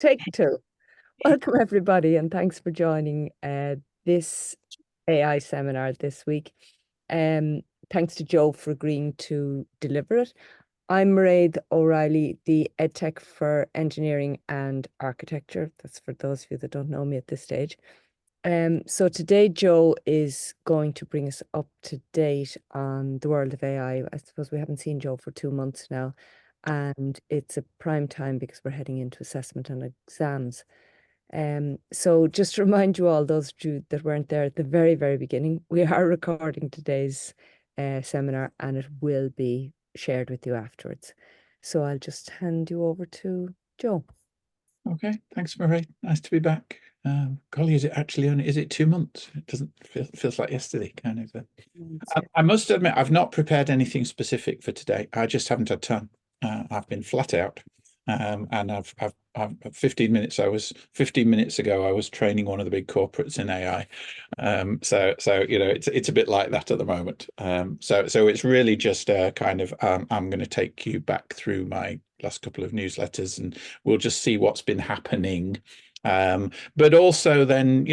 Take two. Welcome, everybody, and thanks for joining this AI seminar this week. Um, Thanks to Joe for agreeing to deliver it. I'm Mairead O'Reilly, the EdTech for Engineering and Architecture. That's for those of you that don't know me at this stage. So today, Joe is going to bring us up to date on the world of AI. I suppose we haven't seen Joe for 2 months now, and it's a prime time because we're heading into assessment and exams. So just to remind you all, those of you that weren't there at the very, very beginning, we are recording today's seminar and it will be shared with you afterwards. So I'll just hand you over to Joe. Okay, thanks, Murray. Nice to be back. Golly, is it 2 months? It doesn't feels like yesterday, kind of. I must admit, I've not prepared anything specific for today. I just haven't had time. I've been flat out, and I've 15 minutes. 15 minutes ago, I was training one of the big corporates in AI. So it's a bit like that at the moment. So it's really just kind of I'm going to take you back through my last couple of newsletters, and we'll just see what's been happening. But also then,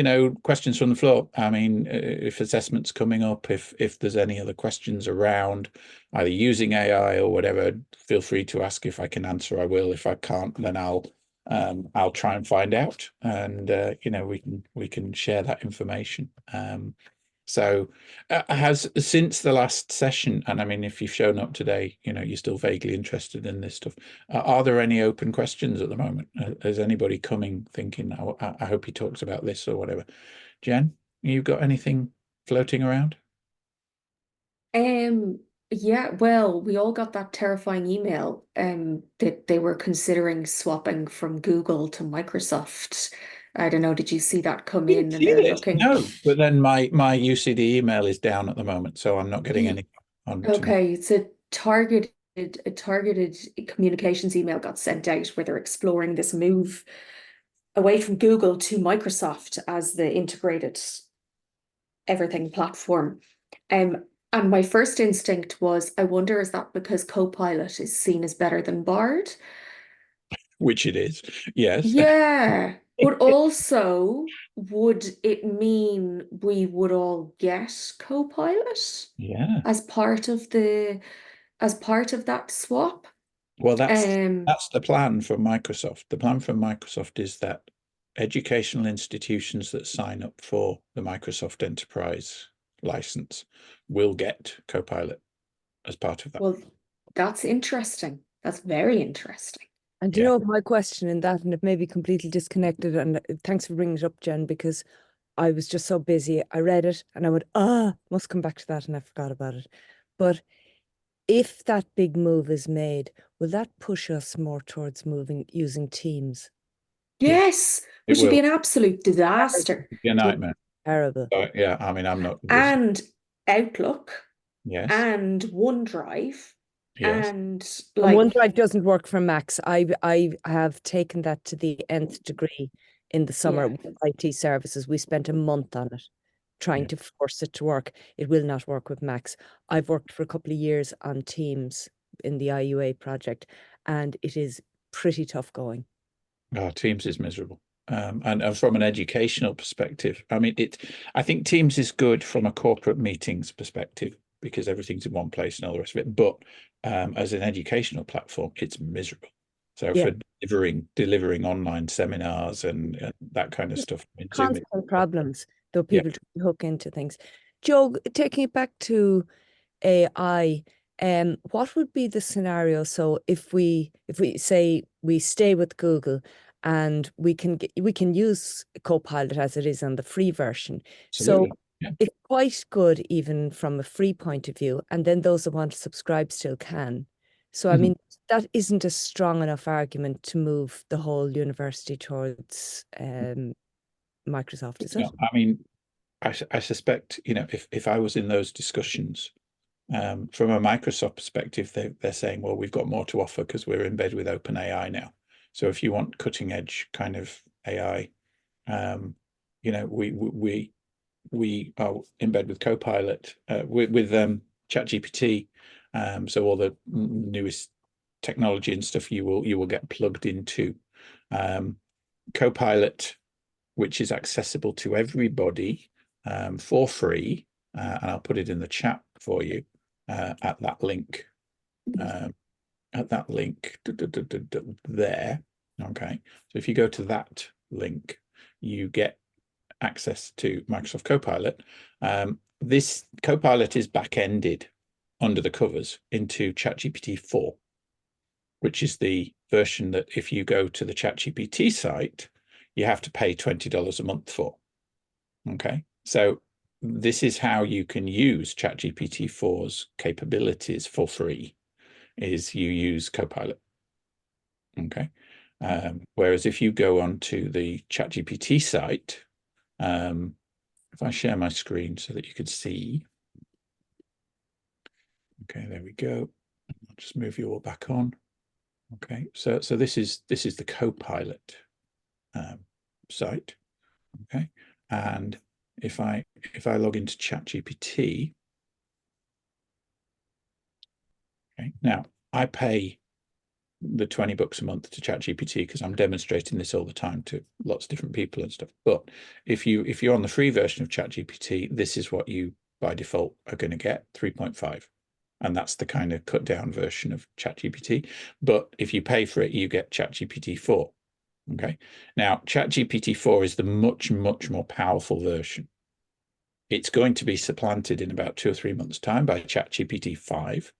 questions from the floor. I mean, if assessment's coming up, if there's any other questions around either using AI or whatever, feel free to ask. If I can answer, I will. If I can't, then I'll try and find out, and we can share that information. So has since the last session, and I mean, if you've shown up today, you're still vaguely interested in this stuff. Are there any open questions at the moment? Is anybody coming thinking, I hope he talks about this or whatever? Jen, you got anything floating around? Yeah, well, we all got that terrifying email that they were considering swapping from Google to Microsoft. I don't know, did you see that come in and they're looking? No, but then my UCD email is down at the moment, so I'm not getting any on to me. Okay, it's a targeted communications email got sent out where they're exploring this move away from Google to Microsoft as the integrated everything platform. And my first instinct was, I wonder, is that because Copilot is seen as better than Bard? Which it is, yes. Yeah, but also, would it mean we would all get Copilot Yeah. as part of that swap? Well, that's Um, the plan for Microsoft. The plan for Microsoft is that educational institutions that sign up for the Microsoft Enterprise license will get Copilot as part of that. well, that's interesting. That's very interesting. And do you know my question in that, and it may be completely disconnected, and thanks for bringing it up, Jen, because I was just so busy. I read it and I went, must come back to that, and I forgot about it. But if that big move is made, will that push us more towards using Teams? Yes, It which would be will an absolute disaster. be a nightmare. Terrible. Yeah, I mean, I'm not. And Outlook Yes, and OneDrive yes. and And like, OneDrive doesn't work for Macs. I have taken that to the nth degree in the summer yeah, with IT services. We spent a month on it trying Yeah. to force it to work. It will not work with Macs. I've worked for a couple of years on Teams in the IUA project, and it is pretty tough going. Oh, Teams is miserable. And from an educational perspective, I mean, I think Teams is good from a corporate meetings perspective because everything's in one place and all the rest of it. But as an educational platform, it's miserable. So Yeah. for delivering online seminars and that kind of stuff, I mean, Zoom Constant problems, though yeah. people try to hook into things. Joe, taking it back to AI, what would be the scenario? So if we say we stay with Google and we can use Copilot as it is on the free version. So Absolutely. Yeah. it's quite good even from a free point of view, and then those that want to subscribe still can. So I Mhm. mean, that isn't a strong enough argument to move the whole university towards Microsoft, is it? No, I mean, I suspect, if I was in those discussions, from a Microsoft perspective, they're saying, well, we've got more to offer because we're in bed with OpenAI now. So if you want cutting edge kind of AI, we are in bed with Copilot, with ChatGPT. So all the newest technology and stuff you will get plugged into. Copilot, which is accessible to everybody for free, and I'll put it in the chat for you at that link. There. Okay, so if you go to that link, you get access to Microsoft Copilot. This Copilot is back-ended under the covers into ChatGPT 4, which is the version that if you go to the ChatGPT site, you have to pay $20 a month for. Okay, so this is how you can use ChatGPT 4's capabilities for free, is you use Copilot. Okay, whereas if you go onto the ChatGPT site, if I share my screen so that you can see. Okay, there we go. I'll just move you all back on. Okay, so this is the Copilot site. Okay, and if I log into ChatGPT, okay, now I pay the $20 a month to ChatGPT because I'm demonstrating this all the time to lots of different people and stuff. But if you're on the free version of ChatGPT, this is what you by default are going to get, 3.5. And that's the kind of cut down version of ChatGPT. But if you pay for it, you get ChatGPT 4. Okay. Now, ChatGPT 4 is the much, much more powerful version. It's going to be supplanted in about 2 or 3 months' time by ChatGPT 5,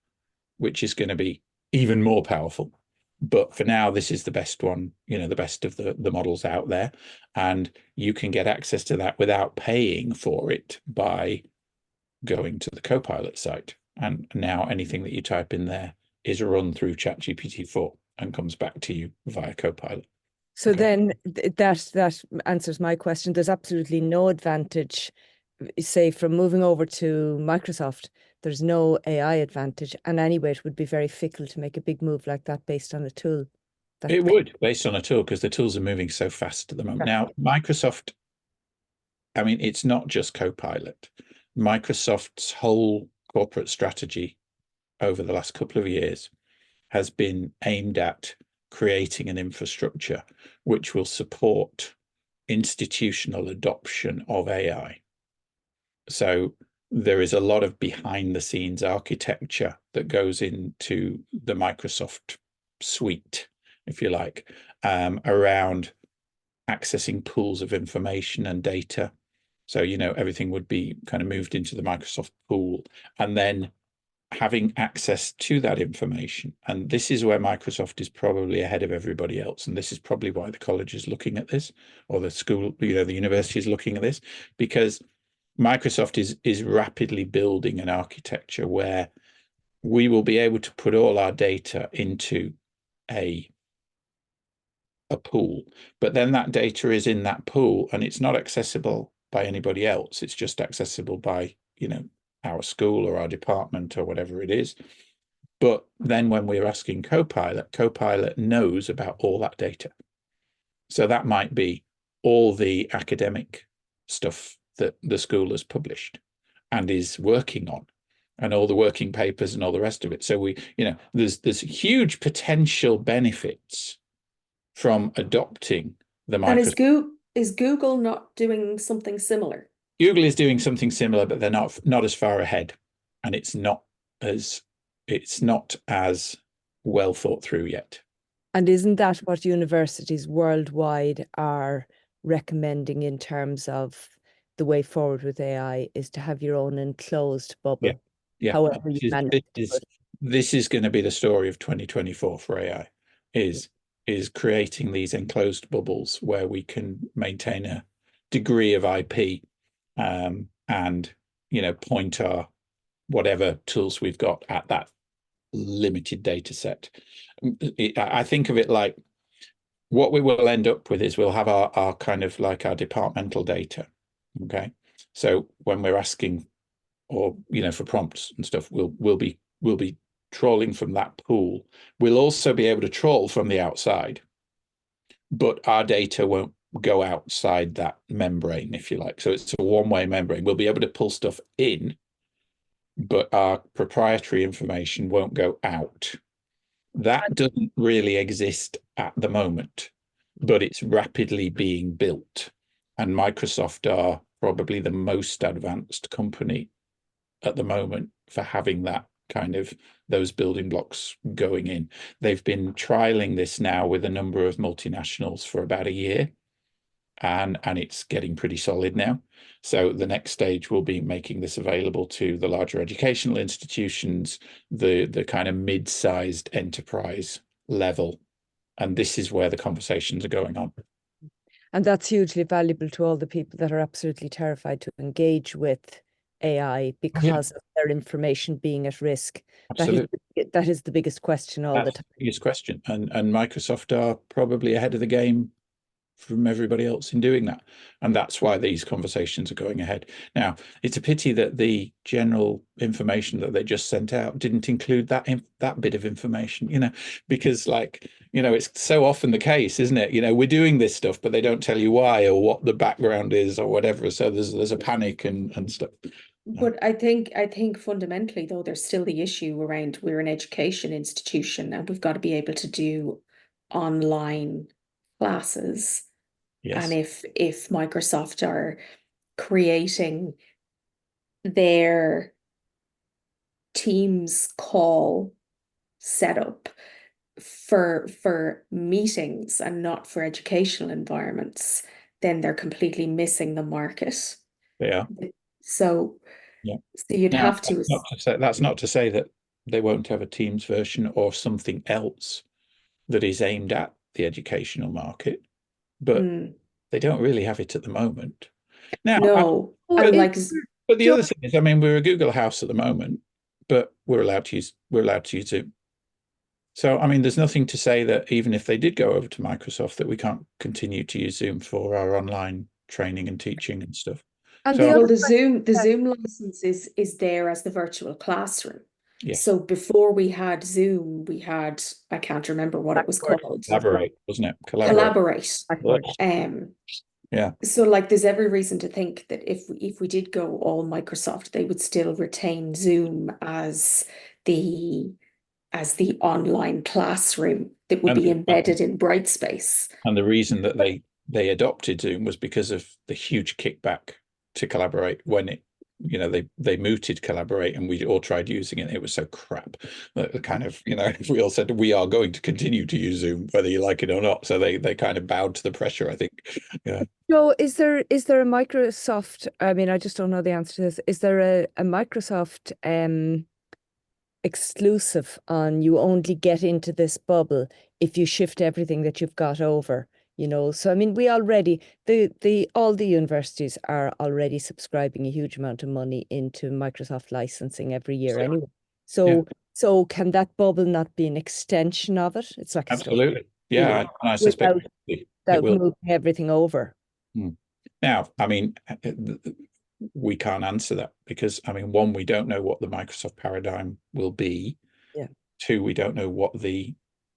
which is going to be even more powerful. But for now, this is the best one, the best of the models out there. And you can get access to that without paying for it by going to the Copilot site. And now anything that you type in there is run through ChatGPT 4 and comes back to you via Copilot. So then that answers my question. There's absolutely no advantage, say, from moving over to Microsoft. There's no AI advantage. And anyway, it would be very fickle to make a big move like that based on a tool. It would, based on a tool, because the tools are moving so fast at the moment. Now, Microsoft, I mean, it's not just Copilot. Microsoft's whole corporate strategy over the last couple of years has been aimed at creating an infrastructure which will support institutional adoption of AI. So there is a lot of behind the scenes architecture that goes into the Microsoft suite, if you like, around accessing pools of information and data. So, everything would be kind of moved into the Microsoft pool and then having access to that information. And this is where Microsoft is probably ahead of everybody else. And this is probably why the college is looking at this, or the school, the university is looking at this, because Microsoft is rapidly building an architecture where we will be able to put all our data into a pool, but then that data is in that pool and it's not accessible by anybody else. It's just accessible by, our school or our department or whatever it is. But then when we're asking Copilot knows about all that data. So that might be all the academic stuff that the school has published and is working on, and all the working papers and all the rest of it. So there's huge potential benefits from adopting the Microsoft. And is Google not doing something similar? Google is doing something similar, but they're not as far ahead, and it's not as well thought through yet. And isn't that what universities worldwide are recommending in terms of the way forward with AI, is to have your own enclosed bubble? Yeah. However you manage this is going to be the story of 2024 for AI, is creating these enclosed bubbles where we can maintain a degree of IP and point our whatever tools we've got at that limited data set. I think of it like what we will end up with is we'll have our kind of like our departmental data. Okay, so when we're asking or for prompts and stuff, we'll be trawling from that pool. We'll also be able to trawl from the outside, but our data won't go outside that membrane, if you like. So it's a one-way membrane. We'll be able to pull stuff in, but our proprietary information won't go out. That doesn't really exist at the moment. but it's rapidly being built. And Microsoft are probably the most advanced company at the moment for having that kind of those building blocks going in. They've been trialing this now with a number of multinationals for about a year, and it's getting pretty solid now. So the next stage will be making this available to the larger educational institutions, the kind of mid-sized enterprise level. And this is where the conversations are going on. And that's hugely valuable to all the people that are absolutely terrified to engage with AI because of their information being at risk. Absolutely. That is the biggest question all the time. The biggest question. And Microsoft are probably ahead of the game from everybody else in doing that. And that's why these conversations are going ahead. Now, it's a pity that the general information that they just sent out didn't include that bit of information, because it's so often the case, isn't it? We're doing this stuff, but they don't tell you why or what the background is or whatever. So there's a panic and stuff. But I think fundamentally, though, there's still the issue around we're an education institution and we've got to be able to do online classes. Yes. And if Microsoft are creating their Teams call setup for meetings and not for educational environments, then they're completely missing the market. Yeah. So, yeah. So you'd Now, have to. That's not to say that they won't have a Teams version or something else that is aimed at the educational market, but they don't really have it at the moment. Now, no, but the other thing is, we're a Google house at the moment, but we're allowed to use Zoom. So, there's nothing to say that even if they did go over to Microsoft, that we can't continue to use Zoom for our online training and teaching and stuff. And the Zoom license is there as the virtual classroom. Yes. So before we had Zoom, we had, I can't remember what it was called. Collaborate, wasn't it? Collaborate. Yeah. So there's every reason to think that if we did go all Microsoft, they would still retain Zoom as the online classroom that would be embedded in Brightspace. And the reason that they adopted Zoom was because of the huge kickback to Collaborate when they mooted Collaborate, and we all tried using it. It was so crap that kind of, we all said we are going to continue to use Zoom whether you like it or not. So they kind of bowed to the pressure, I think. Yeah. So is there a Microsoft? I just don't know the answer to this. Is there a Microsoft exclusive on you only get into this bubble if you shift everything that you've got over? So we already all the universities are already subscribing a huge amount of money into Microsoft licensing every year anyway. So can that bubble not be an extension of it? It's like absolutely, yeah. And I suspect without moving everything over. Now, we can't answer that because one, we don't know what the Microsoft paradigm will be. Yeah. Two, we don't know what the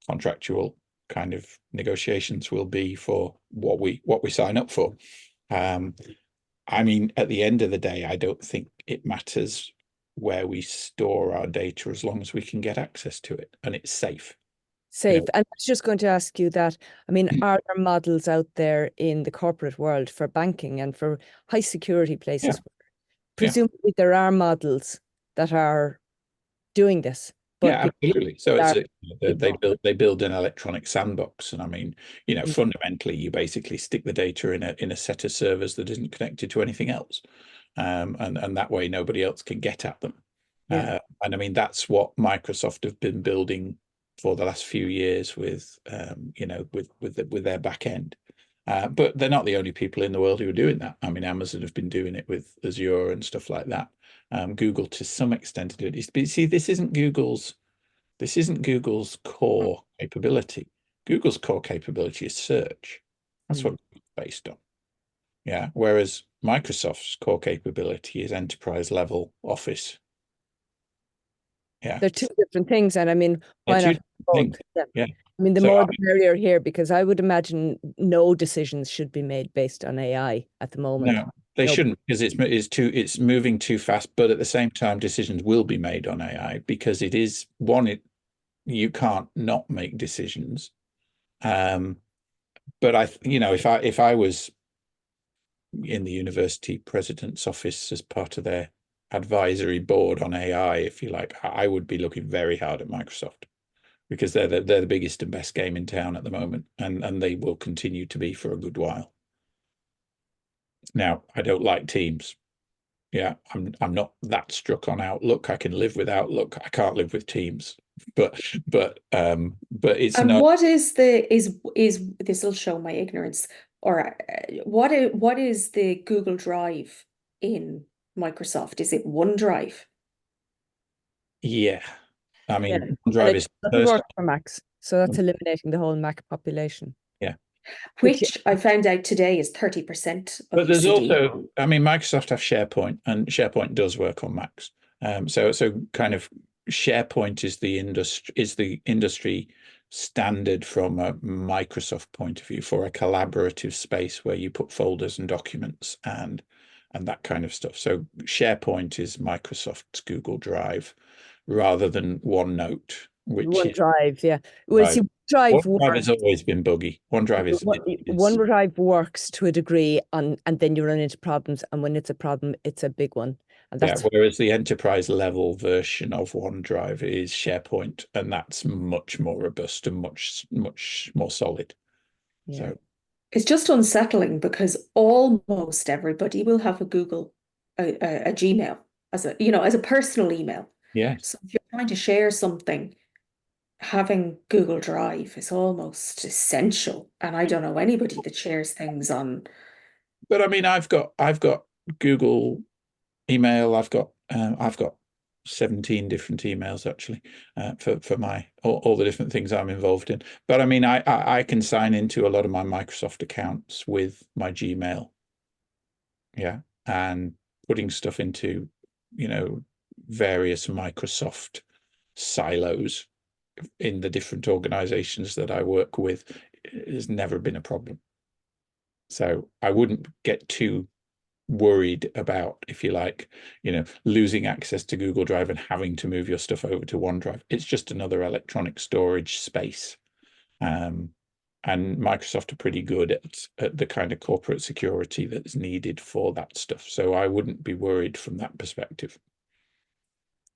contractual kind of negotiations will be for what we sign up for. At the end of the day, I don't think it matters where we store our data as long as we can get access to it and it's safe. And I was just going to ask you that. Are there models out there in the corporate world for banking and for high security places? Yeah. Presumably there are models that are doing this. But absolutely. So they build an electronic sandbox, and fundamentally, you basically stick the data in a set of servers that isn't connected to anything else, and that way nobody else can get at them. That's what Microsoft have been building for the last few years with their back end. But they're not the only people in the world who are doing that. Amazon have been doing it with Azure and stuff like that. Google to some extent do it. But see, this isn't Google's core capability. Google's core capability is search. That's what it's based on. Yeah. Whereas Microsoft's core capability is enterprise level Office. Yeah. They're two different things. And why not both? Yeah. The more the merrier here, because I would imagine no decisions should be made based on AI at the moment. No, they shouldn't, because it's moving too fast. But at the same time, decisions will be made on AI because it is you can't not make decisions. but if I was in the university president's office as part of their advisory board on AI, if you like, I would be looking very hard at Microsoft, because they're the biggest and best game in town at the moment, and they will continue to be for a good while. Now, I don't like Teams. Yeah, I'm not that struck on Outlook. I can live with Outlook. I can't live with Teams. But it's And not. what is this will show my ignorance, or what is the Google Drive in Microsoft? Is it OneDrive? Yeah, I Yeah, mean, and OneDrive it is doesn't personal. work for Macs, so that's eliminating the whole Mac population. Yeah, Which Which I found out today is 30% of but there's UCD. also, I mean, Microsoft have SharePoint, and SharePoint does work on Macs. So kind of SharePoint is the industry standard from a Microsoft point of view for a collaborative space where you put folders and documents and that kind of stuff. So SharePoint is Microsoft's Google Drive rather than OneNote, which is OneDrive, yeah. Well, right. see, OneDrive OneDrive has works. always been buggy. OneDrive is OneDrive works to a degree, and then you run into problems, and when it's a problem, it's a big one, and Yeah, that's whereas the enterprise level version of OneDrive is SharePoint, and that's much more robust and much more solid. yeah. So It's just unsettling because almost everybody will have a Gmail as a personal email. yes, So if you're trying to share something, having Google Drive is almost essential. And I don't know anybody that shares things on. but I mean, I've got Google email. I've got 17 different emails actually for my all the different things I'm involved in. But I mean, I can sign into a lot of my Microsoft accounts with my Gmail. Yeah, and putting stuff into, various Microsoft silos in the different organizations that I work with has never been a problem. So I wouldn't get too worried about, if you like, losing access to Google Drive and having to move your stuff over to OneDrive. It's just another electronic storage space. And Microsoft are pretty good at the kind of corporate security that's needed for that stuff. So I wouldn't be worried from that perspective.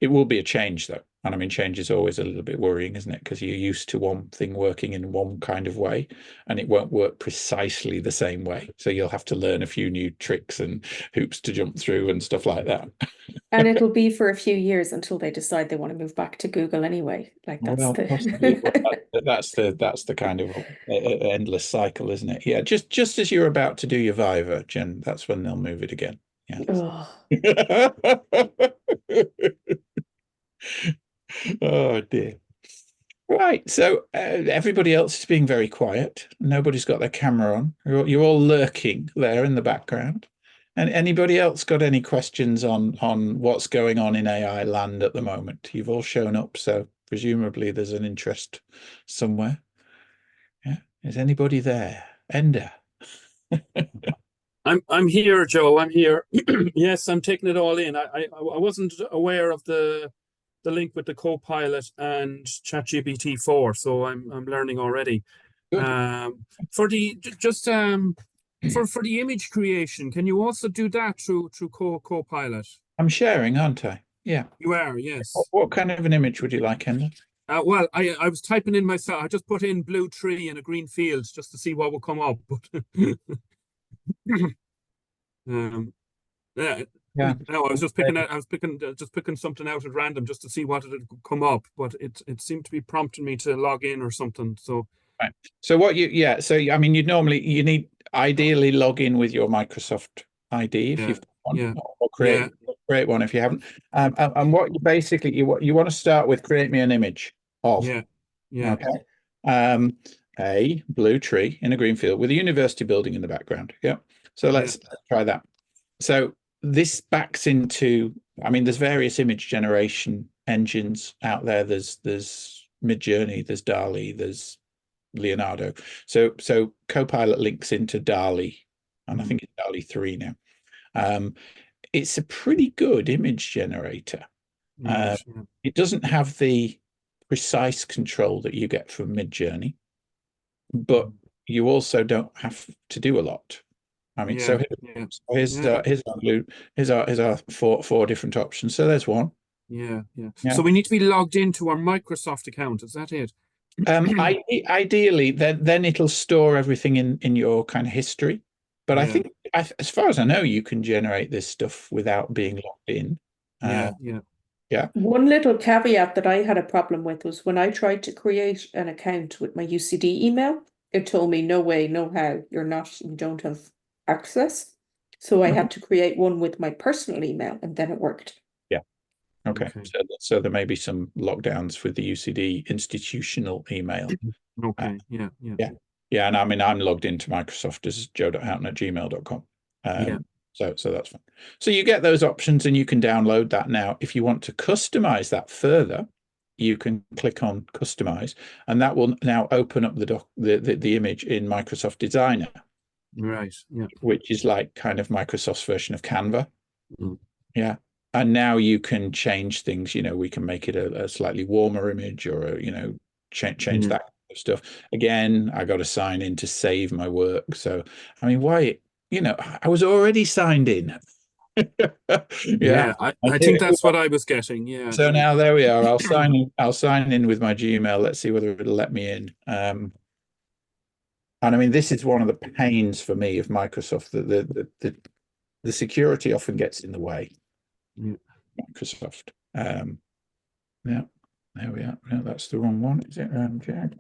It will be a change, though. And I mean, change is always a little bit worrying, isn't it? Because you're used to one thing working in one kind of way, and it won't work precisely the same way. So you'll have to learn a few new tricks and hoops to jump through and stuff like that. And it'll be for a few years until they decide they want to move back to Google anyway. Like that's Well, possibly. the That's the kind of endless cycle, isn't it? Yeah, just as you're about to do your Viva, Jen, that's when they'll move it again. oh. Yeah. Oh dear. Right, so everybody else is being very quiet. Nobody's got their camera on. You're all lurking there in the background. And anybody else got any questions on what's going on in AI land at the moment? You've all shown up, so presumably there's an interest somewhere. Yeah, is anybody there? Enda. I'm here, Joe. I'm here. Yes, I'm taking it all in. I wasn't aware of the link with the Copilot and ChatGPT 4, so I'm learning already. Good. For the just for the image creation, can you also do that through Copilot? I'm sharing, aren't I? Yeah. You are, yes. What kind of an image would you like, Enda? Well, I was typing in myself. I just put in blue tree and a green field just to see what would come up. But yeah. Yeah. No, I was just picking out. I was just picking something out at random just to see what it had come up. But it seemed to be prompting me to log in or something. So right. So so I mean, you need ideally log in with your Microsoft ID if you've got one, or create one if you haven't. And what you basically you want to start with, create me an image of. Okay. A blue tree in a green field with a university building in the background. Yeah. So let's try that. So this backs into, I mean, there's various image generation engines out there. There's Midjourney, there's DALL-E, there's Leonardo. So Copilot links into DALL-E, and I think it's DALL-E 3 now. It's a pretty good image generator. It doesn't have the precise control that you get from Midjourney, but you also don't have to do a lot. I mean, so here's our four different options. So there's one. Yeah. Yeah. So we need to be logged into our Microsoft account. Is that it? Ideally, then it'll store everything in your kind of history. But I think, as far as I know, you can generate this stuff without being logged in. Yeah. One little caveat that I had a problem with was when I tried to create an account with my UCD email, it told me no way, no how, you don't have access. So I had to create one with my personal email, and then it worked. Yeah. Okay. So there may be some lockdowns with the UCD institutional email. Okay. Yeah. And I mean, I'm logged into Microsoft as joe.houghton@gmail.com. So that's fine. So you get those options and you can download that now. If you want to customize that further, you can click on customize, and that will now open up the image in Microsoft Designer. Right. Yeah. Which is like kind of Microsoft's version of Canva. Yeah. And now you can change things, we can make it a slightly warmer image, or change that kind of stuff. Again, I got to sign in to save my work. So I mean, why, I was already signed in. I think that's what I was getting. Yeah. So now there we are. I'll sign in with my Gmail. Let's see whether it'll let me in. And I mean, this is one of the pains for me of Microsoft, that the security often gets in the way. Microsoft. Yeah, there we are. No, that's the wrong one. Is it, Jag?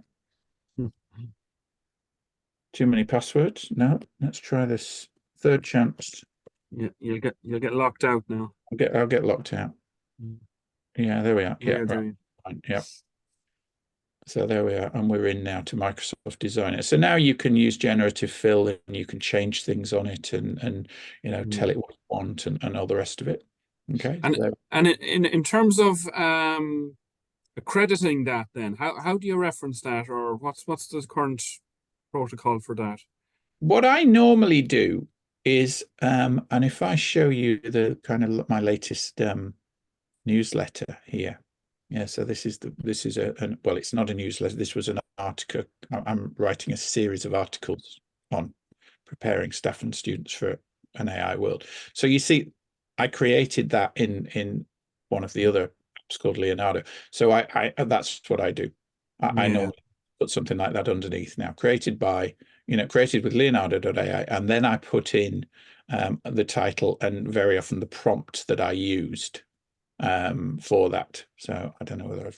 Too many passwords? No, let's try this. Third chance. Yeah, you'll get locked out now. I'll get locked out. Yeah, there we are. Yeah, right. Yeah. So there we are, and we're in now to Microsoft Designer. So now you can use generative fill, and you can change things on it, and tell it what you want, and all the rest of it. Okay. And in terms of accrediting that, then how do you reference that, or what's the current protocol for that? What I normally do is, and if I show you the kind of my latest newsletter here. Yeah, so this is well, it's not a newsletter. This was an article. I'm writing a series of articles on preparing staff and students for an AI world. So you see, I created that in one of the other apps called Leonardo. So that's what I do. I normally put something like that underneath now, created with Leonardo.ai, and then I put in the title and very often the prompt that I used for that. So I don't know whether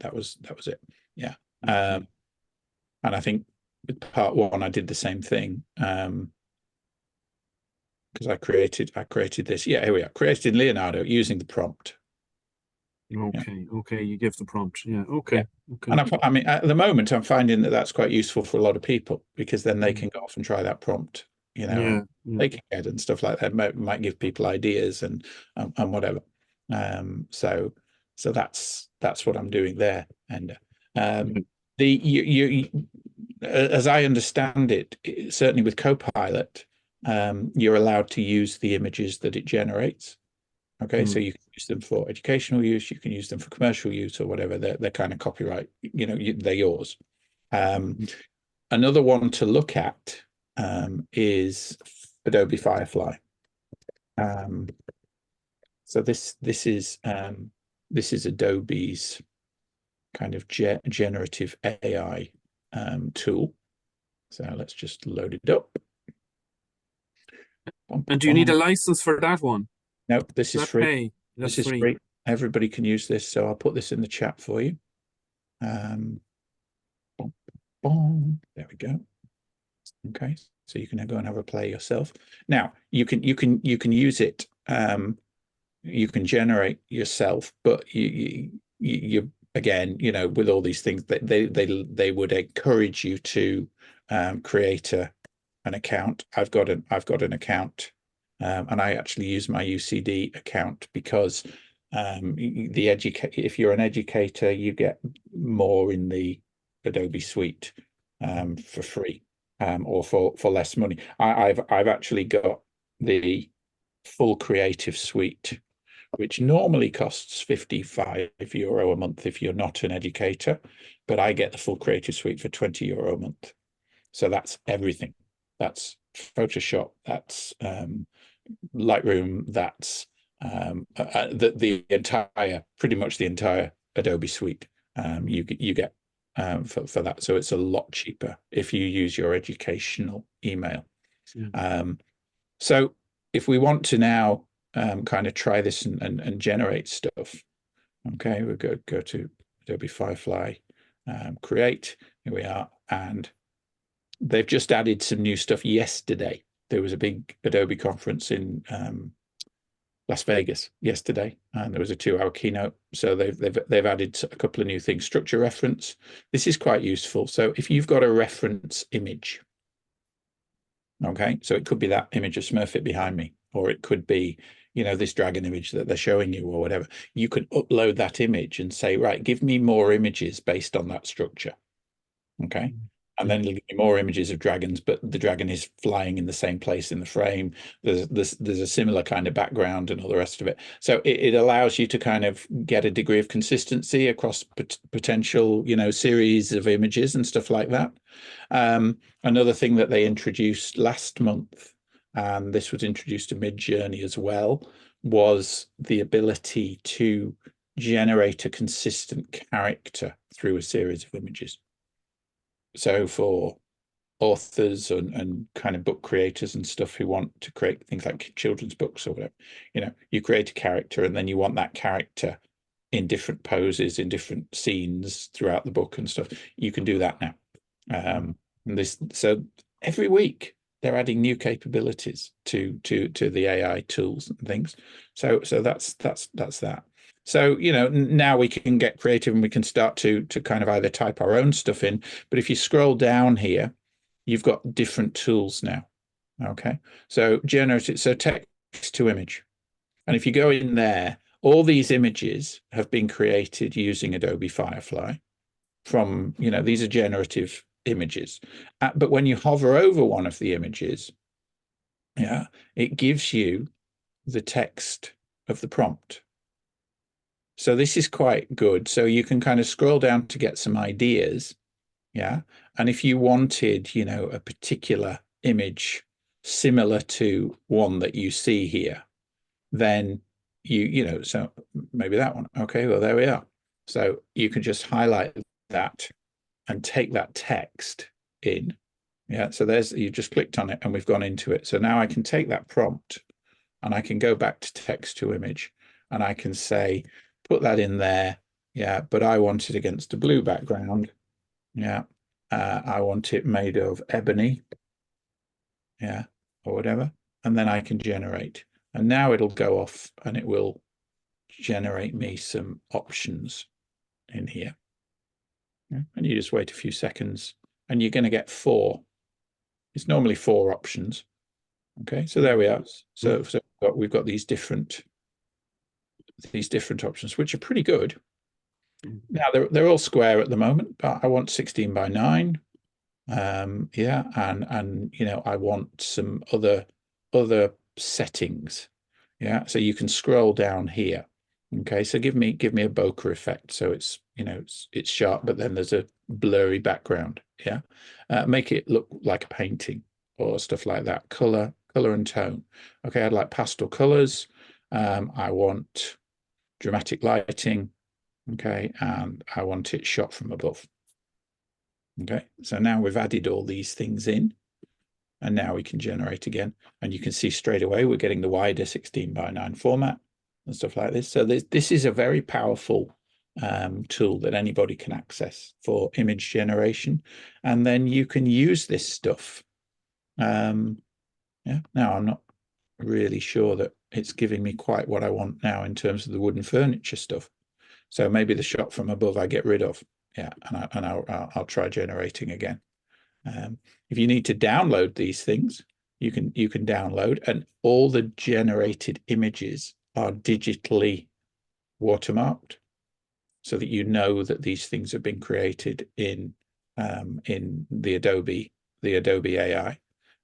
that was it. Yeah. And I think with part one I did the same thing, because I created this. Yeah, here we are. Created in Leonardo using the prompt. Okay, you give the prompt. Okay. And I mean, at the moment I'm finding that that's quite useful for a lot of people, because then they can go off and try that prompt, they can get and stuff like that. Might give people ideas and whatever. So that's what I'm doing there. And as I understand it, certainly with Copilot, you're allowed to use the images that it generates. Okay, so you can use them for educational use, you can use them for commercial use, or whatever. They're kind of copyright, they're yours. Another one to look at is Adobe Firefly. So this is Adobe's kind of generative AI tool. So let's just load it up. And do you need a license for that one? No, this is free. This is free. Everybody can use this. So I'll put this in the chat for you. There we go. Okay, so you can go and have a play yourself. Now you can use it. You can generate yourself, but you again, with all these things, they would encourage you to create an account. I've got an account. And I actually use my UCD account because if you're an educator, you get more in the Adobe suite for free, or for less money. I've actually got the full creative suite, which normally costs €55 a month if you're not an educator, but I get the full creative suite for €20 a month. So that's everything. That's Photoshop, that's Lightroom, that's pretty much the entire Adobe suite. You get for that. So it's a lot cheaper if you use your educational email. So if we want to now kind of try this and generate stuff, okay, we'll go to Adobe Firefly, create. Here we are, and they've just added some new stuff yesterday. There was a big Adobe conference in Las Vegas yesterday, and there was a 2-hour keynote. So they've added a couple of new things. Structure reference. This is quite useful. So if you've got a reference image, okay, so it could be that image of Smurfit behind me, or it could be, you know, this dragon image that they're showing you or whatever. You can upload that image and say, right, give me more images based on that structure. Okay. And then it'll give me more images of dragons, but the dragon is flying in the same place in the frame. There's a similar kind of background and all the rest of it. So it allows you to kind of get a degree of consistency across potential, you know, series of images and stuff like that. Another thing that they introduced last month, and this was introduced to Midjourney as well, was the ability to generate a consistent character through a series of images. So for authors and kind of book creators and stuff who want to create things like children's books or whatever, you know, you create a character and then you want that character in different poses, in different scenes throughout the book and stuff. You can do that now. So every week they're adding new capabilities to the AI tools and things. So that's that. So, you know, now we can get creative and we can start to kind of either type our own stuff in. But if you scroll down here, you've got different tools now. Okay, so text to image. And if you go in there, all these images have been created using Adobe Firefly from, you know, these are generative images. But when you hover over one of the images, yeah, it gives you the text of the prompt. So this is quite good. So you can kind of scroll down to get some ideas. Yeah. And if you wanted, you know, a particular image similar to one that you see here, then you know, so maybe that one. Okay, well, there we are. So you can just highlight that and take that text in. Yeah. So you just clicked on it and we've gone into it. So now I can take that prompt and I can go back to text to image and I can say, put that in there. Yeah, but I want it against a blue background. Yeah, I want it made of ebony. Yeah, or whatever. And then I can generate. And now it'll go off and it will generate me some options in here. Yeah, and you just wait a few seconds and you're going to get 4. It's normally 4 options. Okay, so there we are. So we've got these different options, which are pretty good. Now they're all square at the moment, but I want 16 by 9. Yeah, and you know, I want some other settings. Yeah, so you can scroll down here. Okay, so give me a bokeh effect, so it's, you know, it's sharp, but then there's a blurry background. Yeah, make it look like a painting or stuff like that. Color and tone. Okay, I'd like pastel colors. I want dramatic lighting. Okay, and I want it shot from above. Okay, so now we've added all these things in, and now we can generate again. And you can see straight away we're getting the wider 16 by 9 format and stuff like this. So this is a very powerful tool that anybody can access for image generation. And then you can use this stuff. Yeah, now I'm not really sure that it's giving me quite what I want now in terms of the wooden furniture stuff. So maybe the shot from above I get rid of. Yeah, and I'll try generating again. If you need to download these things, you can download, and all the generated images are digitally watermarked, so that you know that these things have been created in the Adobe AI.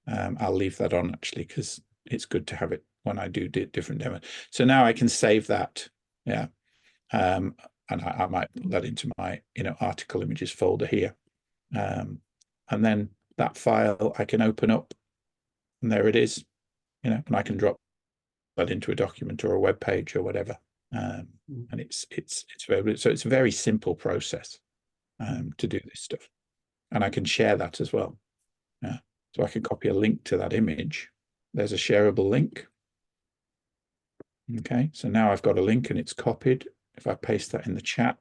I'll leave that on actually because it's good to have it when I do different demos. So now I can save that. Yeah. And I might put that into my, you know, article images folder here. And then that file I can open up, and there it is, and I can drop that into a document or a web page or whatever. And it's very, so it's a very simple process to do this stuff, and I can share that as well. Yeah, so I can copy a link to that image. There's a shareable link. Okay, so now I've got a link and it's copied. If I paste that in the chat,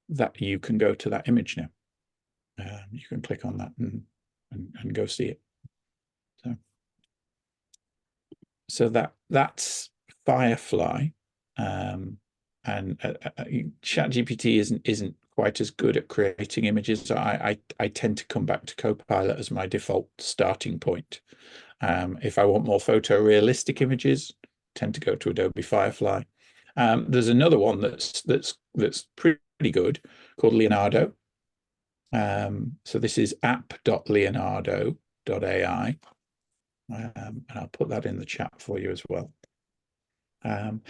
that you can go to that image now. You can click on that and go see it. So that's Firefly, and ChatGPT isn't quite as good at creating images. So I tend to come back to Copilot as my default starting point. If I want more photorealistic images, tend to go to Adobe Firefly. There's another one that's pretty good called Leonardo. So this is app.leonardo.ai. And I'll put that in the chat for you as well. And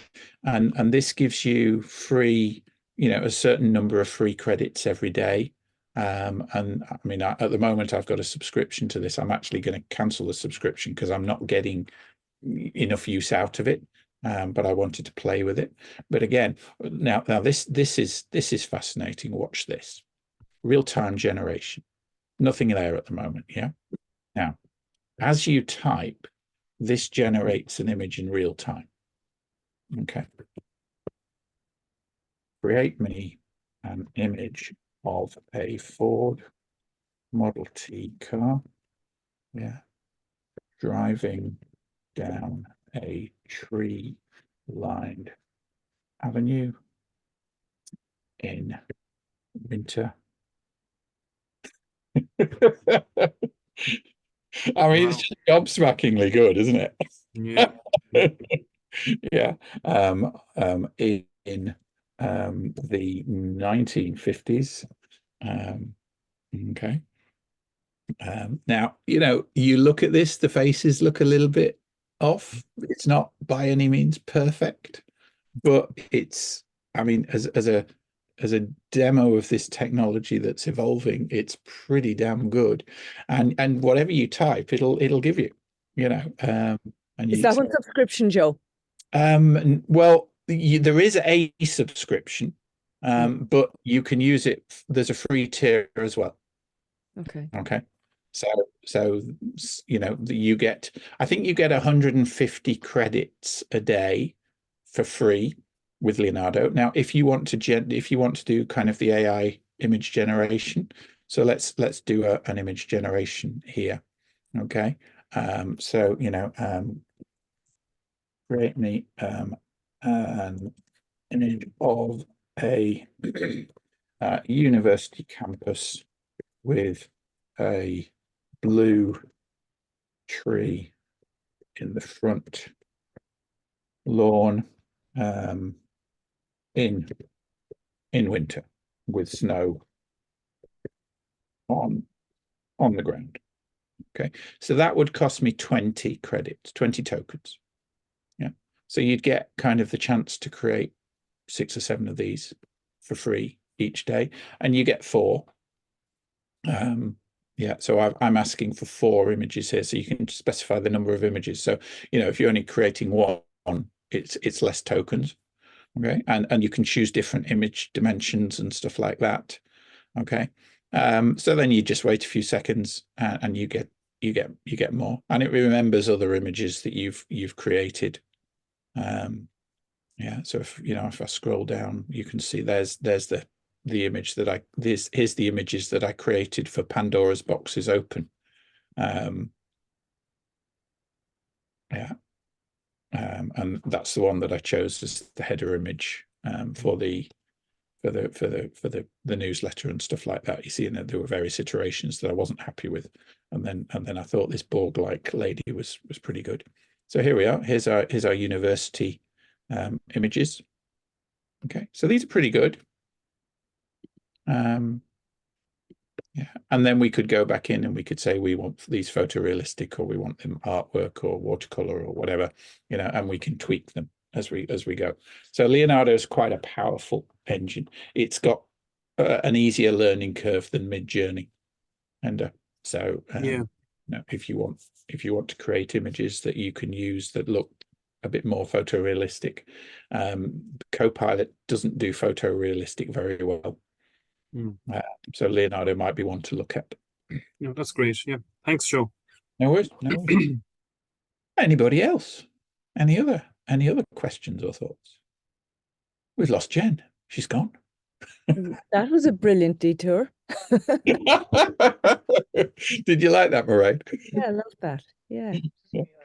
this gives you free, a certain number of free credits every day. And I mean, at the moment, I've got a subscription to this. I'm actually going to cancel the subscription because I'm not getting enough use out of it. But I wanted to play with it. But again, now this is fascinating. Watch this. Real-time generation. Nothing there at the moment. Yeah. Now, as you type, this generates an image in real time. Okay. Create me an image of a Ford Model T car. Yeah. Driving down a tree-lined avenue in winter. I mean, it's just gobsmackingly good, isn't it? Yeah. Yeah. In the 1950s. Okay. Now, you look at this, the faces look a little bit off. It's not by any means perfect, but it's, I mean, as a demo of this technology that's evolving, it's pretty damn good. And whatever you type, it'll give you, and Is that one subscription, Joe? Well, there is a subscription, but you can use it. There's a free tier as well. Okay. Okay. So you get, I think you get 150 credits a day for free with Leonardo. Now, if you want to do kind of the AI image generation, so let's do an image generation here. Okay. So create me an image of a university campus with a blue tree in the front lawn in winter with snow on the ground. Okay, so that would cost me 20 credits, 20 tokens. Yeah, so you'd get kind of the chance to create 6 or 7 of these for free each day, and you get 4. Yeah, so I'm asking for 4 images here, so you can specify the number of images. So if you're only creating one, it's less tokens. Okay, and you can choose different image dimensions and stuff like that. Okay, so then you just wait a few seconds and you get more, and it remembers other images that you've created. Yeah, so if I scroll down, you can see there's the image that here's the images that I created for Pandora's Boxes Open. Yeah, and that's the one that I chose as the header image for the newsletter and stuff like that. You see, there were various iterations that I wasn't happy with, and then I thought this Borg-like lady was pretty good. So here we are. Here's our university images. Okay, so these are pretty good. Yeah, and then we could go back in and we could say we want these photorealistic, or we want them artwork or watercolor or whatever, and we can tweak them as we go. So Leonardo is quite a powerful engine. It's got an easier learning curve than Midjourney. Ender. So Yeah. if you want to create images that you can use that look a bit more photorealistic, Copilot doesn't do photorealistic very well. So Leonardo might be one to look at. No, that's great. Yeah. Thanks, Joe. No worries. No worries. Anybody else? Any other questions or thoughts? We've lost Jen. She's gone. That was a brilliant detour. Did you like that, Mairead? Yeah, I love that. Yeah.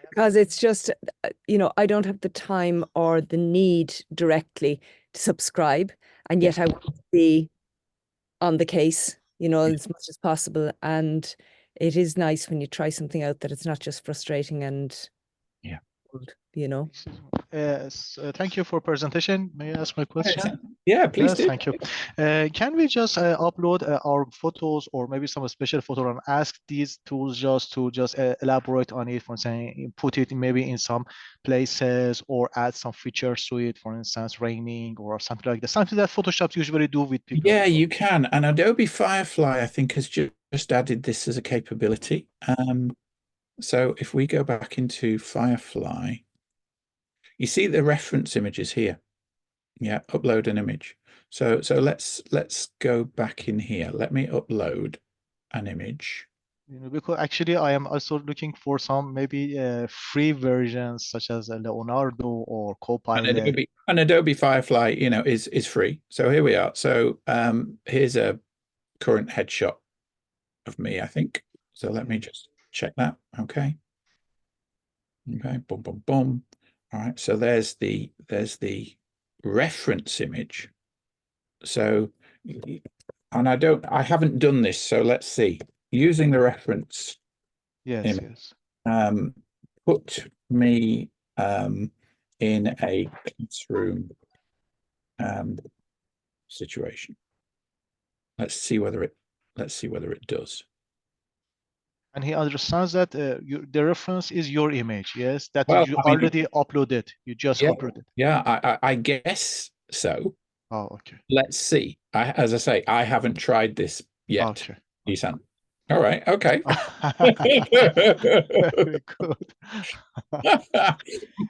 Because it's just, I don't have the time or the need directly to subscribe, and yet I want to be on the case, as much as possible. And it is nice when you try something out that it's not just frustrating and Thank you for presentation. May I ask my question? Yeah, please Yes, do. thank you. Can we just upload our photos or maybe some special photo and ask these tools to elaborate on it, for saying put it maybe in some places or add some features to it, for instance, raining or something like that, something that Photoshop usually do with people. Yeah, you can. And Adobe Firefly, I think, has just added this as a capability. So if we go back into Firefly, you see the reference images here. Yeah, upload an image. So let's go back in here. Let me upload an image. Because actually I am also looking for some maybe free versions such as Leonardo or Copilot. And Adobe Firefly, is free. So here we are. So here's a current headshot of me, I think. So let me just check that. Okay. Okay, boom, boom, boom. All right, so there's the reference image. So, and I haven't done this, so let's see. Using the reference image, put me in a classroom situation. Let's see whether it does. And he understands that the reference is your image, yes? That Well, you I mean, already uploaded. You just uploaded. Yeah, I guess so. Oh, okay. Let's see. As I say, I haven't tried this yet. Okay. Isan. All right. Okay. Very good.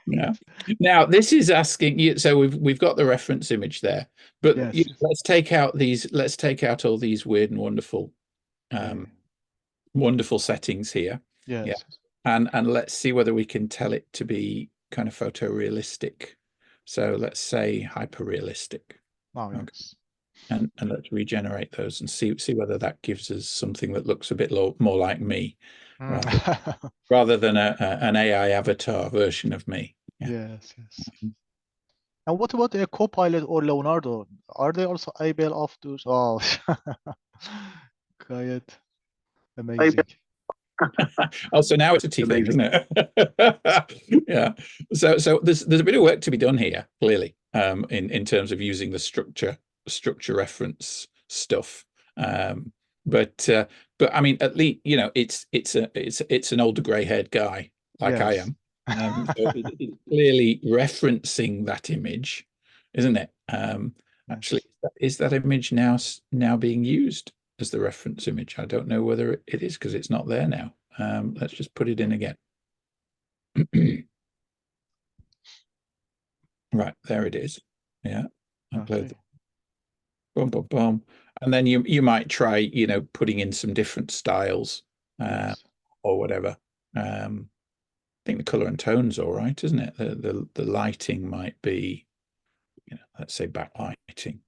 Yeah. Now this is asking you. So we've got the reference image there, but Yes. let's take out these. Let's take out all these weird and wonderful, wonderful settings here. Yes. Yeah. And let's see whether we can tell it to be kind of photorealistic. So let's say hyper-realistic. Oh, yes. And let's regenerate those and see whether that gives us something that looks a bit more like me, rather than an AI avatar version of me. Yeah. Yes. And what about a Copilot or Leonardo? Are they also able of those? Oh, quiet. Amazing. Also, now it's a TV thing, isn't it? Yeah. So there's a bit of work to be done here, clearly, in terms of using the structure reference stuff. But I mean, at least it's an older grey-haired guy like I am. So it's clearly referencing that image, isn't it? Actually, is that image now being used as the reference image? I don't know whether it is because it's not there now. Let's just put it in again. Right, there it is. Yeah. Upload. Boom, boom, boom. And then you might try, putting in some different styles or whatever. I think the color and tone's all right, isn't it? The lighting might be, let's say backlighting.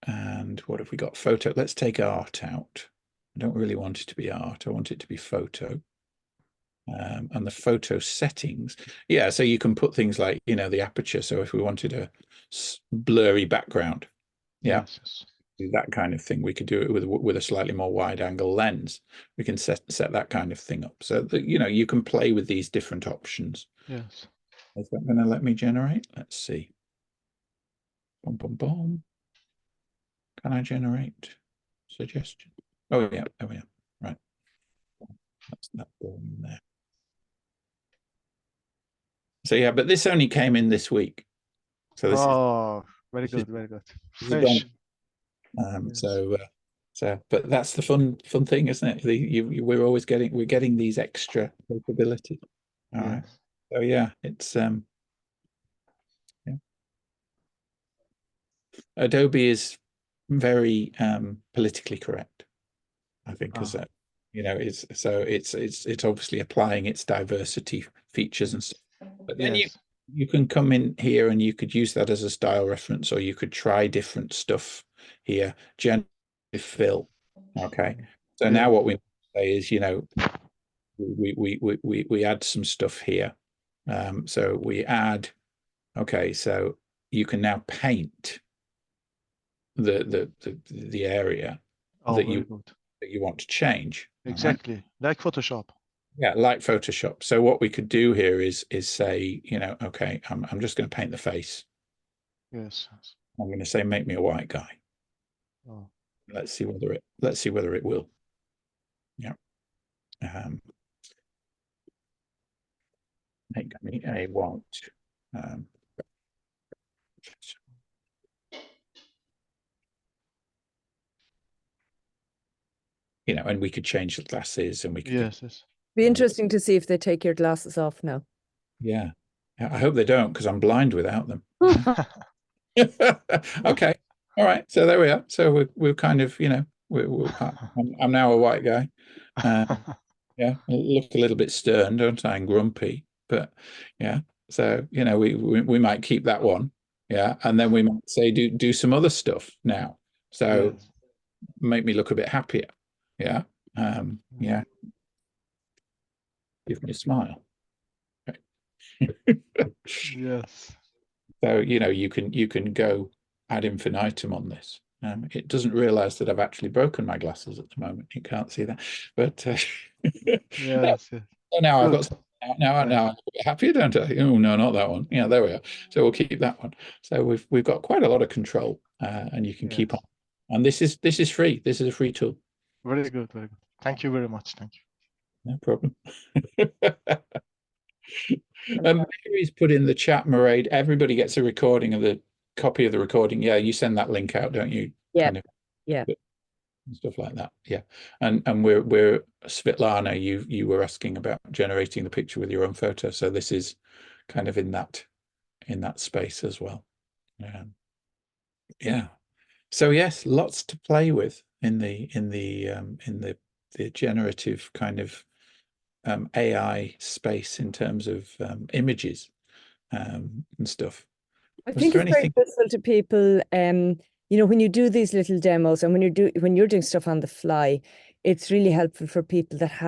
And what have we got? Photo. Let's take art out. I don't really want it to be art. I want it to be photo. And the photo settings. Yeah, so you can put things like, the aperture. So if we wanted a blurry background, that kind of thing, we could do it with a slightly more wide angle lens. We can set that kind of thing up so that, you can play with these different options. Yes. Is that going to let me generate? Let's see. Boom, boom, boom. Can I generate suggestion? Oh, yeah, there we are. Right. That's that boom there. So, yeah, but this only came in this week. So this very good. Fresh. So So, but that's the fun thing, isn't it? We're getting these extra capabilities. All right. Yes. So yeah, it's yeah. Adobe is very politically correct, I think, as Ah, it's obviously applying its diversity features and stuff. But then yes. you can come in here and you could use that as a style reference, or you could try different stuff here. Generative fill. Okay. So now Yes. what we say is, we add some stuff here. So we add, okay, so you can now paint the area Oh, very good. that you want to change. All right. Exactly. Like Photoshop. Yeah, like Photoshop. So what we could do here is say, okay, I'm just going to paint the face. Yes. Yes. I'm going to say, make me a white guy. Oh, Let's see whether it will. Yeah. Make me a white. Um, and we could change the glasses, and we could yes. Yes. Be interesting to see if they take your glasses off now. yeah. I hope they don't, because I'm blind without them. Okay. All right. So there we are. So we're kind of, I'm now a white guy. Yeah, I look a little bit stern, don't I, and grumpy. But yeah, so we might keep that one. Yeah, and then we might say do some other stuff now. So Yes. make me look a bit happier. Yeah. Yeah. Give me a smile. Yes. So you can go ad infinitum on this. It doesn't realize that I've actually broken my glasses at the moment. You can't see that, but Yes. Yes. now I've Good. got now I'm a bit happier, don't I? Oh no, not that one. Yeah, there we are. So we'll keep that one. So we've got quite a lot of control, and you can keep on. Yes. And this is free. This is a free tool. Very good. Very good. Thank you very much. Thank you. No problem. Mary's put in the chat, Mairead, everybody gets a recording of the copy of the recording. Yeah, you send that link out, don't you? Yeah. Kind of Yeah. stuff like that. Yeah. And we're Svetlana, you were asking about generating the picture with your own photo. So this is kind of in that space as well. Yeah. So yes, lots to play with in the generative kind of AI space in terms of images and stuff. I Was think there it's very anything? useful to people, when you do these little demos and when you're doing stuff on the fly, it's really helpful for people that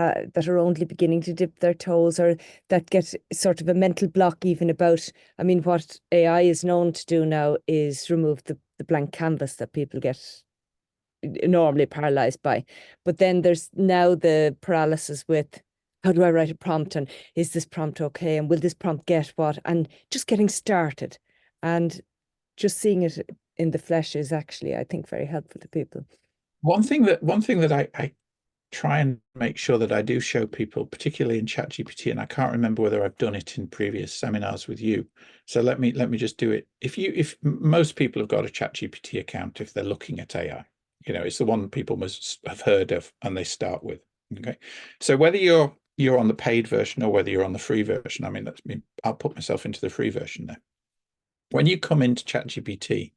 are only beginning to dip their toes, or that get sort of a mental block even about, I mean, what AI is known to do now is remove the blank canvas that people get normally paralyzed by. But then there's now the paralysis with, how do I write a prompt, and is this prompt okay, and will this prompt get what, and just getting started. And just seeing it in the flesh is actually, I think, very helpful to people. One thing that I try and make sure that I do show people, particularly in ChatGPT, and I can't remember whether I've done it in previous seminars with you. So let me just do it. If most people have got a ChatGPT account, if they're looking at AI, it's the one people must have heard of and they start with. Okay. So whether you're on the paid version or whether you're on the free version, I mean, I'll put myself into the free version there. When you come into ChatGPT,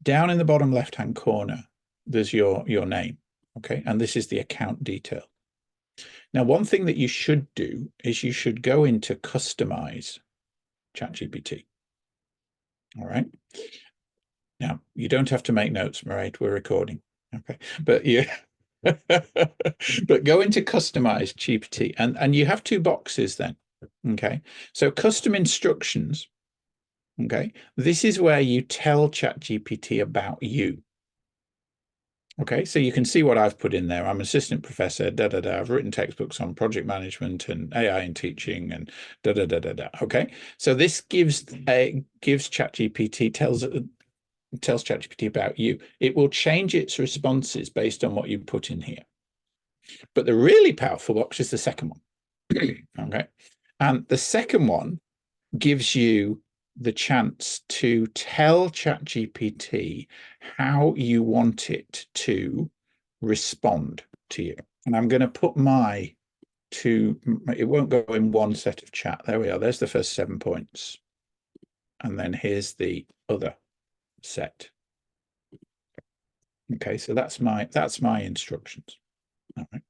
down in the bottom left-hand corner, there's your name. Okay. And this is the account detail. Now, one thing that you should do is you should go into customize ChatGPT. All right. Now, you don't have to make notes, Mairead. We're recording. Okay. But but go into customize GPT, and you have two boxes then. Okay. So custom instructions. Okay. This is where you tell ChatGPT about you. Okay, so you can see what I've put in there. I'm an assistant professor, I've written textbooks on project management and AI in teaching and Okay, so this gives ChatGPT, tells ChatGPT about you. It will change its responses based on what you put in here. But the really powerful box is the second one. Okay, and the second one gives you the chance to tell ChatGPT how you want it to respond to you. And I'm going to put my two, it won't go in one set of chat. There we are. There's the first 7 points. And then here's the other set. Okay, so that's my instructions. All right.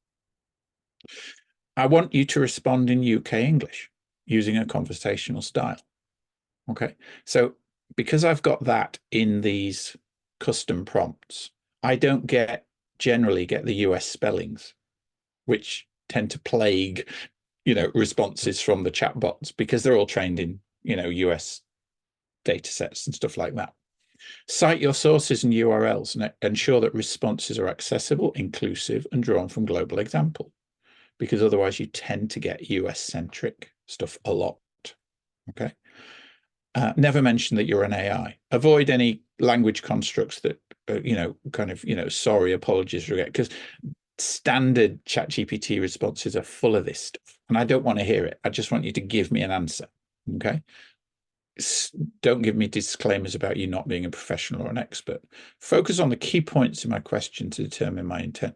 I want you to respond in UK English using a conversational style. Okay, so because I've got that in these custom prompts, I don't generally get the US spellings, which tend to plague, responses from the chatbots, because they're all trained in, US data sets and stuff like that. Cite your sources and URLs and ensure that responses are accessible, inclusive, and drawn from global example, because otherwise you tend to get US-centric stuff a lot. Okay. Never mention that you're an AI. Avoid any language constructs that, sorry, apologies, forget, because standard ChatGPT responses are full of this stuff, and I don't want to hear it. I just want you to give me an answer. Okay. Don't give me disclaimers about you not being a professional or an expert. Focus on the key points in my question to determine my intent.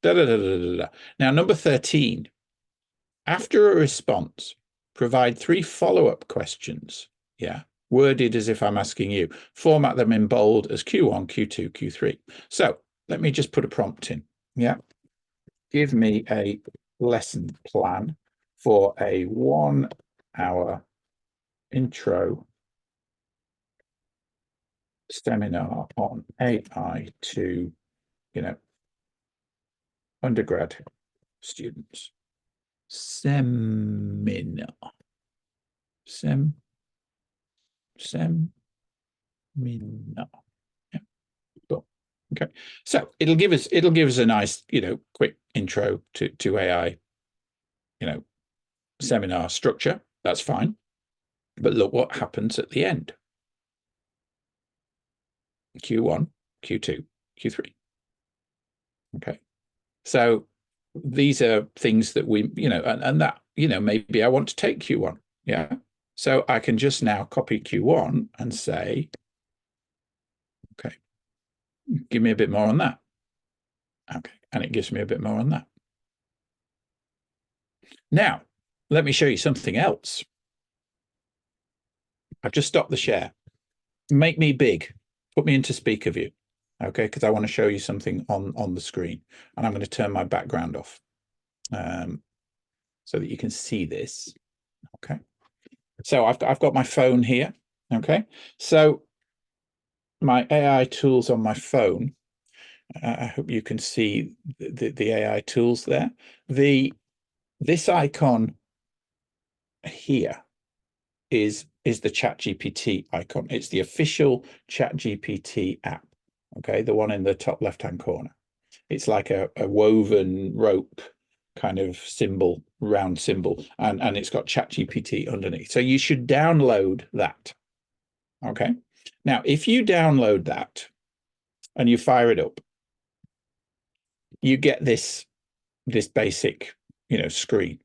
Now, number 13, after a response, provide 3 follow-up questions. Yeah, worded as if I'm asking you. Format them in bold as Q1, Q2, Q3. So let me just put a prompt in. Yeah. Give me a lesson plan for a 1-hour intro seminar on AI to, undergrad students. Seminar. Yeah. Cool. Okay. So it'll give us a nice, quick intro to AI, seminar structure. That's fine. But look what happens at the end. Q1, Q2, Q3. Okay. So these are things that we, and that, maybe I want to take Q1. Yeah. So I can just now copy Q1 and say, okay, give me a bit more on that. Okay. And it gives me a bit more on that. Now, let me show you something else. I've just stopped the share. Make me big. Put me into speaker view. Okay, because I want to show you something on the screen. And I'm going to turn my background off so that you can see this. Okay. So I've got my phone here. Okay. So my AI tools on my phone. I hope you can see the AI tools there. This icon here is the ChatGPT icon. It's the official ChatGPT app. Okay, the one in the top left-hand corner. It's like a woven rope kind of symbol, round symbol, and it's got ChatGPT underneath. So you should download that. Okay. Now, if you download that and you fire it up, you get this basic, screen.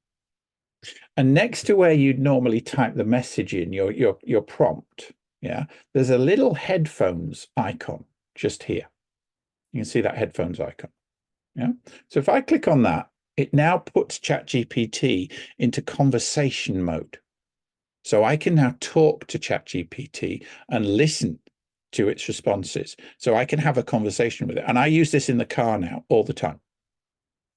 And next to where you'd normally type the message in your prompt, yeah, there's a little headphones icon just here. You can see that headphones icon. Yeah. So if I click on that, it now puts ChatGPT into conversation mode. So I can now talk to ChatGPT and listen to its responses. So I can have a conversation with it. And I use this in the car now all the time.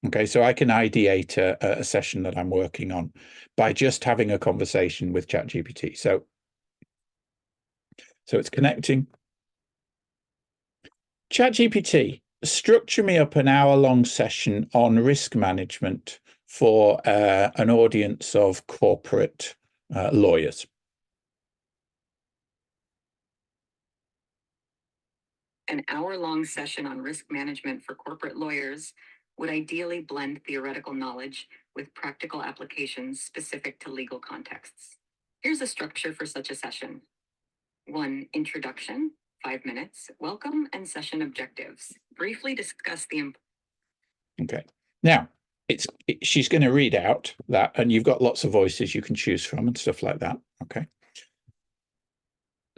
Okay, so I can ideate a session that I'm working on by just having a conversation with ChatGPT. So it's connecting. ChatGPT, structure me up an hour-long session on risk management for an audience of corporate lawyers. An hour-long session on risk management for corporate lawyers would ideally blend theoretical knowledge with practical applications specific to legal contexts. Here's a structure for such a session. 1, introduction, 5 minutes, welcome and session objectives. Briefly discuss the... Okay. Now, she's going to read out that, and you've got lots of voices you can choose from and stuff like that. Okay.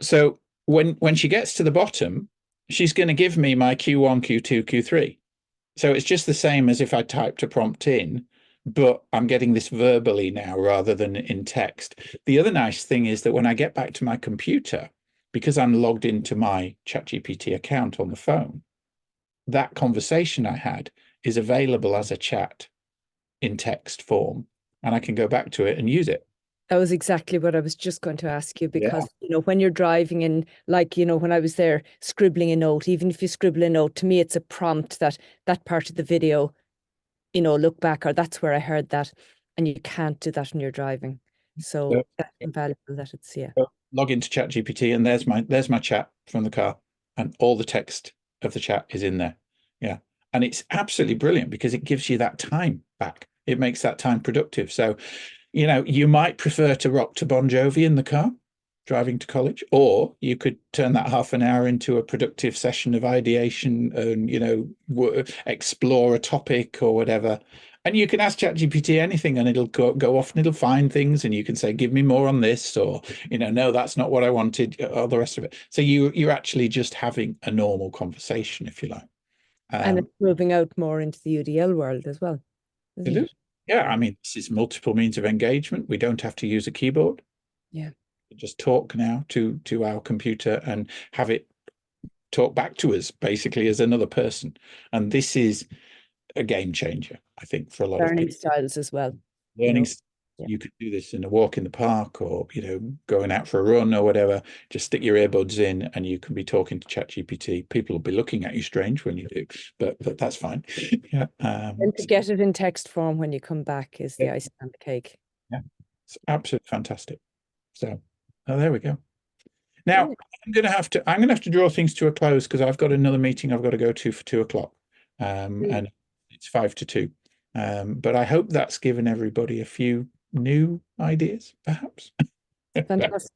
So when she gets to the bottom, she's going to give me my Q1, Q2, Q3. So it's just the same as if I typed a prompt in, but I'm getting this verbally now rather than in text. The other nice thing is that when I get back to my computer, because I'm logged into my ChatGPT account on the phone, that conversation I had is available as a chat in text form, and I can go back to it and use it. That was exactly what I was just going to ask you, Yeah. because, you know, when you're driving and like, you know, when I was there scribbling a note, even if you scribble a note, to me, it's a prompt that part of the video, you know, look back, or that's where I heard that. And you can't do that when you're driving. So So, that's invaluable that it's, yeah. log into ChatGPT and there's my chat from the car, and all the text of the chat is in there. Yeah. And it's absolutely brilliant because it gives you that time back. It makes that time productive. So, you know, you might prefer to rock to Bon Jovi in the car driving to college, or you could turn that half an hour into a productive session of ideation and, you know, explore a topic or whatever. And you can ask ChatGPT anything and it'll go off and it'll find things, and you can say, give me more on this, or, you know, no, that's not what I wanted, or the rest of it. So you're actually just having a normal conversation, if you like. And it's moving out more into the UDL world as well, isn't it? Yeah, I mean, this is multiple means of engagement. We don't have to use a keyboard. Yeah. We just talk now to our computer and have it talk back to us basically as another person. And this is a game changer, I think, for a lot of Learning people. styles as well. Learning, Yeah. you could do this in a walk in the park, or, you know, going out for a run or whatever. Just stick your earbuds in and you can be talking to ChatGPT. People will be looking at you strange when you do, but that's fine. Yeah. And to get it in text form when you come back is the icing on the cake. Yeah, it's absolutely fantastic. So, oh, there we go. Now I'm gonna have to draw things to a close because I've got another meeting I've got to go to for 2 o'clock, and it's 5 to 2. But I hope that's given everybody a few new ideas, perhaps. Fantastic.